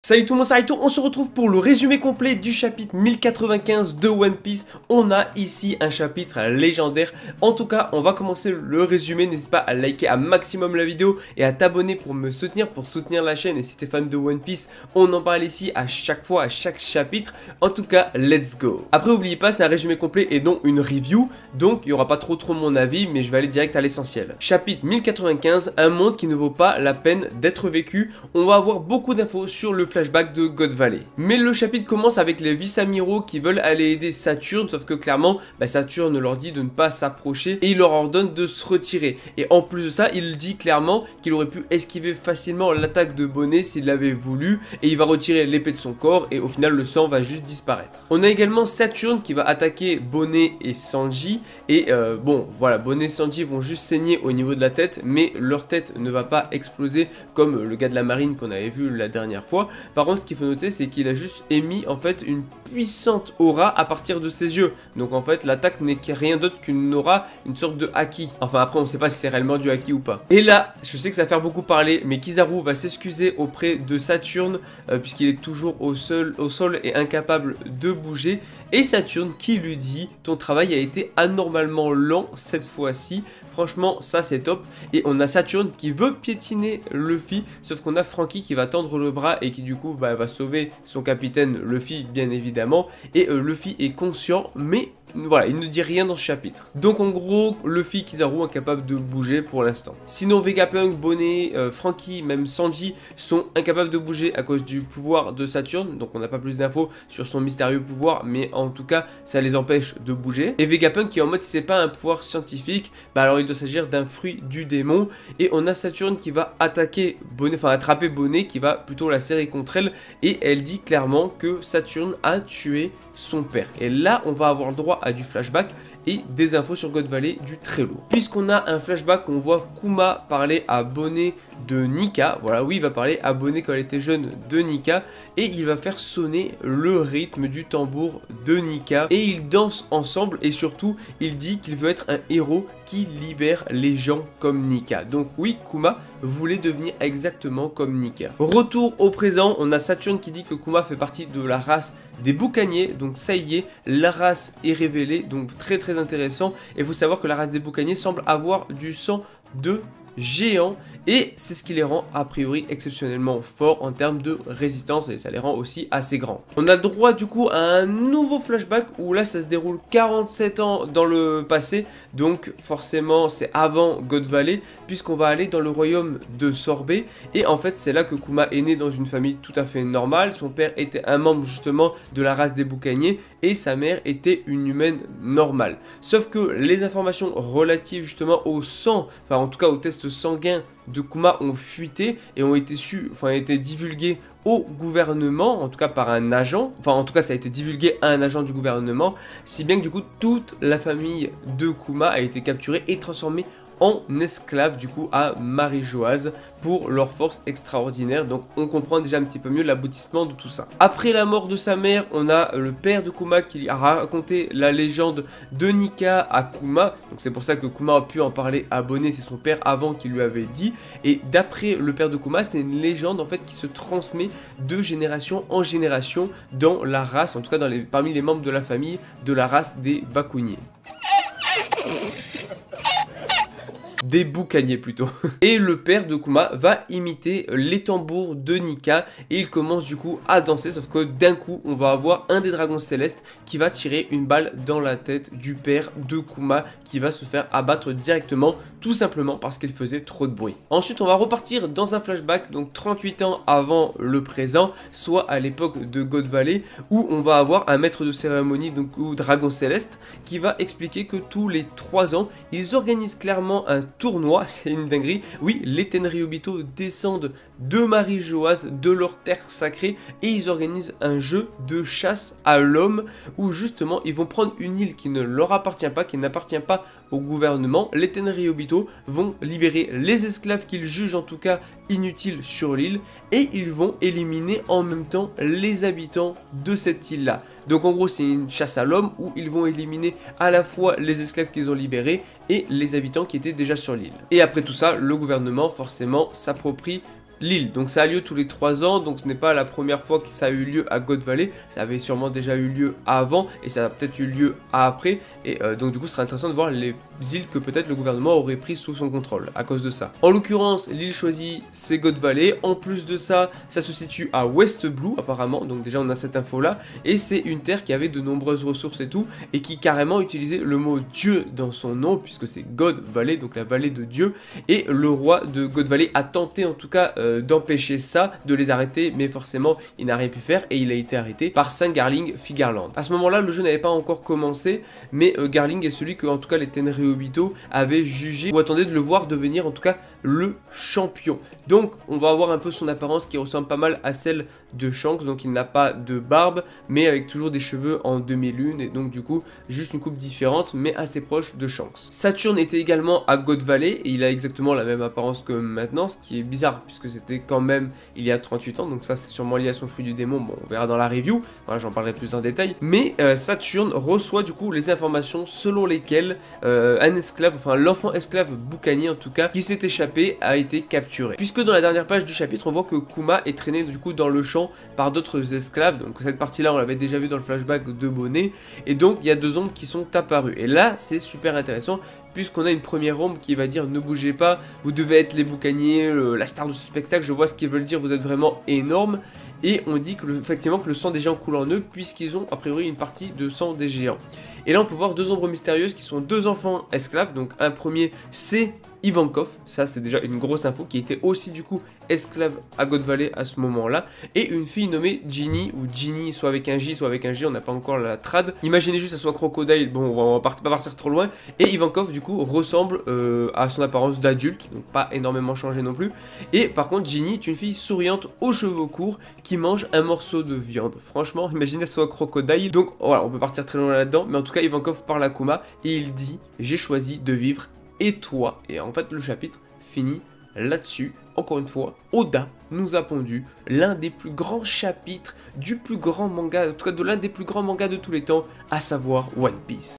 Salut tout le monde, c'est Raito, on se retrouve pour le résumé complet du chapitre 1095 de One Piece. On a ici un chapitre légendaire. En tout cas, on va commencer le résumé. N'hésite pas à liker un maximum la vidéo et à t'abonner pour me soutenir, pour soutenir la chaîne. Et si t'es fan de One Piece, on en parle ici à chaque fois, à chaque chapitre. En tout cas, let's go. Après, n'oubliez pas, c'est un résumé complet et non une review. Donc, il n'y aura pas trop mon avis, mais je vais aller direct à l'essentiel. Chapitre 1095, un monde qui ne vaut pas la peine d'être vécu. On va avoir beaucoup d'infos sur le flashback de God Valley. Mais le chapitre commence avec les vice-amiraux qui veulent aller aider Saturne, sauf que clairement, Saturne leur dit de ne pas s'approcher et il leur ordonne de se retirer. Et en plus de ça, il dit clairement qu'il aurait pu esquiver facilement l'attaque de Bonnet s'il l'avait voulu, et il va retirer l'épée de son corps et au final le sang va juste disparaître. On a également Saturne qui va attaquer Bonnet et Sanji, et bon voilà, Bonnet et Sanji vont juste saigner au niveau de la tête, mais leur tête ne va pas exploser comme le gars de la marine qu'on avait vu la dernière fois. Par contre, ce qu'il faut noter, c'est qu'il a juste émis en fait une puissante aura à partir de ses yeux. Donc en fait, l'attaque n'est rien d'autre qu'une aura, une sorte de haki. Enfin après, on sait pas si c'est réellement du haki ou pas. Et là, je sais que ça va faire beaucoup parler, mais Kizaru va s'excuser auprès de Saturne puisqu'il est toujours au sol et incapable de bouger. Et Saturne qui lui dit: ton travail a été anormalement lent cette fois-ci. Franchement, ça c'est top. Et on a Saturne qui veut piétiner Luffy, sauf qu'on a Franky qui va tendre le bras et qui du coup va sauver son capitaine Luffy bien évidemment. Et Luffy est conscient, mais voilà, il ne dit rien dans ce chapitre. Donc en gros, Luffy, Kizaru incapable de bouger pour l'instant. Sinon Vegapunk, Bonnet, Franky, même Sanji sont incapables de bouger à cause du pouvoir de Saturne. Donc on n'a pas plus d'infos sur son mystérieux pouvoir, mais en tout cas ça les empêche de bouger. Et Vegapunk qui est en mode si c'est pas un pouvoir scientifique, alors il doit s'agir d'un fruit du démon. Et on a Saturne qui va attaquer Bonnet, enfin attraper Bonnet, qui va plutôt la serrer contre elle. Et elle dit clairement que Saturne a tué son père. Et là on va avoir le droit à du flashback et des infos sur God Valley du très lourd. Puisqu'on a un flashback, on voit Kuma parler à Bonnet de Nika. Voilà, oui, il va parler à Bonnet quand elle était jeune de Nika. Et il va faire sonner le rythme du tambour de Nika. Et ils dansent ensemble et surtout, il dit qu'il veut être un héros qui libère les gens comme Nika. Donc oui, Kuma voulait devenir exactement comme Nika. Retour au présent, on a Saturne qui dit que Kuma fait partie de la race des boucaniers. Donc ça y est, la race est révélée, donc très intéressant. Et il faut savoir que la race des boucaniers semble avoir du sang de géant et c'est ce qui les rend a priori exceptionnellement forts en termes de résistance et ça les rend aussi assez grands. On a le droit du coup à un nouveau flashback où là ça se déroule 47 ans dans le passé, donc forcément c'est avant God Valley puisqu'on va aller dans le royaume de Sorbet et en fait c'est là que Kuma est né dans une famille tout à fait normale. Son père était un membre justement de la race des boucaniers et sa mère était une humaine normale. Sauf que les informations relatives justement au sang, enfin en tout cas au test sanguins de Kuma ont fuité et ont été divulgués au gouvernement, en tout cas par un agent, enfin en tout cas ça a été divulgué à un agent du gouvernement, si bien que du coup toute la famille de Kuma a été capturée et transformée en esclaves du coup à Marie-Joise pour leur force extraordinaire. Donc on comprend déjà un petit peu mieux l'aboutissement de tout ça. Après la mort de sa mère, on a le père de Kuma qui a raconté la légende de Nika à Kuma. Donc c'est pour ça que Kuma a pu en parler à Bonnet, c'est son père avant qui lui avait dit. Et d'après le père de Kuma, c'est une légende en fait qui se transmet de génération en génération dans la race, en tout cas parmi les membres de la famille de la race des Bacuniers. Des boucaniers plutôt. Et le père de Kuma va imiter les tambours de Nika et il commence du coup à danser, sauf que d'un coup on va avoir un des dragons célestes qui va tirer une balle dans la tête du père de Kuma qui va se faire abattre directement, tout simplement parce qu'il faisait trop de bruit. Ensuite on va repartir dans un flashback, donc 38 ans avant le présent, soit à l'époque de God Valley, où on va avoir un maître de cérémonie, donc ou dragon céleste, qui va expliquer que tous les 3 ans ils organisent clairement un tournoi, c'est une dinguerie. Oui, les Tenryubito descendent de Marie-Joase, de leur terre sacrée, et ils organisent un jeu de chasse à l'homme où justement ils vont prendre une île qui ne leur appartient pas, qui n'appartient pas au gouvernement. Les Tenryubito vont libérer les esclaves qu'ils jugent en tout cas inutiles sur l'île et ils vont éliminer en même temps les habitants de cette île là. Donc en gros c'est une chasse à l'homme où ils vont éliminer à la fois les esclaves qu'ils ont libérés et les habitants qui étaient déjà sur l'île. Et après tout ça, le gouvernement forcément s'approprie l'île. Donc ça a lieu tous les 3 ans, donc ce n'est pas la première fois que ça a eu lieu à God Valley, ça avait sûrement déjà eu lieu avant, et ça a peut-être eu lieu après, et donc du coup ce serait intéressant de voir les îles que peut-être le gouvernement aurait prises sous son contrôle, à cause de ça. En l'occurrence, l'île choisie, c'est God Valley, en plus de ça, ça se situe à West Blue, apparemment, donc déjà on a cette info-là, et c'est une terre qui avait de nombreuses ressources et tout, et qui carrément utilisait le mot Dieu dans son nom, puisque c'est God Valley, donc la vallée de Dieu, et le roi de God Valley a tenté en tout cas d'empêcher ça, de les arrêter, mais forcément il n'a rien pu faire et il a été arrêté par Saint Garling Figarland. À ce moment-là, le jeu n'avait pas encore commencé, mais Garling est celui que en tout cas les Tenryubito avaient jugé ou attendaient de le voir devenir en tout cas le champion. Donc on va avoir un peu son apparence qui ressemble pas mal à celle de Shanks, donc il n'a pas de barbe, mais avec toujours des cheveux en demi-lune, et donc du coup juste une coupe différente, mais assez proche de Shanks. Saturn était également à God Valley, et il a exactement la même apparence que maintenant, ce qui est bizarre, puisque c'était quand même il y a 38 ans, donc ça c'est sûrement lié à son fruit du démon, bon on verra dans la review, voilà, j'en parlerai plus en détail, mais Saturn reçoit du coup les informations selon lesquelles un esclave, enfin l'enfant esclave Boucanier en tout cas, qui s'est échappé, a été capturé. Puisque dans la dernière page du chapitre, on voit que Kuma est traîné du coup dans le champ par d'autres esclaves, donc cette partie-là on l'avait déjà vu dans le flashback de Bonnet, et donc il y a 2 ombres qui sont apparues, et là c'est super intéressant, puisqu'on a une première ombre qui va dire ne bougez pas, vous devez être les boucaniers, la star de ce spectacle, je vois ce qu'ils veulent dire, vous êtes vraiment énorme, et on dit que effectivement que le sang des géants coule en eux, puisqu'ils ont a priori une partie de sang des géants. Et là on peut voir 2 ombres mystérieuses qui sont 2 enfants esclaves, donc un premier c'est Ivankov, ça c'est déjà une grosse info, qui était aussi du coup esclave à God Valley à ce moment-là, et une fille nommée Ginny, ou Ginny, soit avec un J, soit avec un G, on n'a pas encore la trad. Imaginez juste que ça soit Crocodile, bon on va pas partir trop loin, et Ivankov du coup ressemble à son apparence d'adulte, donc pas énormément changé non plus, et par contre Ginny est une fille souriante aux cheveux courts, qui mange un morceau de viande. Franchement, imaginez que ça soit Crocodile, donc voilà, on peut partir très loin là-dedans, mais en tout cas Ivankov parle à Kuma, et il dit « j'ai choisi de vivre et toi ». Et en fait le chapitre finit là-dessus. Encore une fois, Oda nous a pondu l'un des plus grands chapitres du plus grand manga, en tout cas de l'un des plus grands mangas de tous les temps, à savoir One Piece.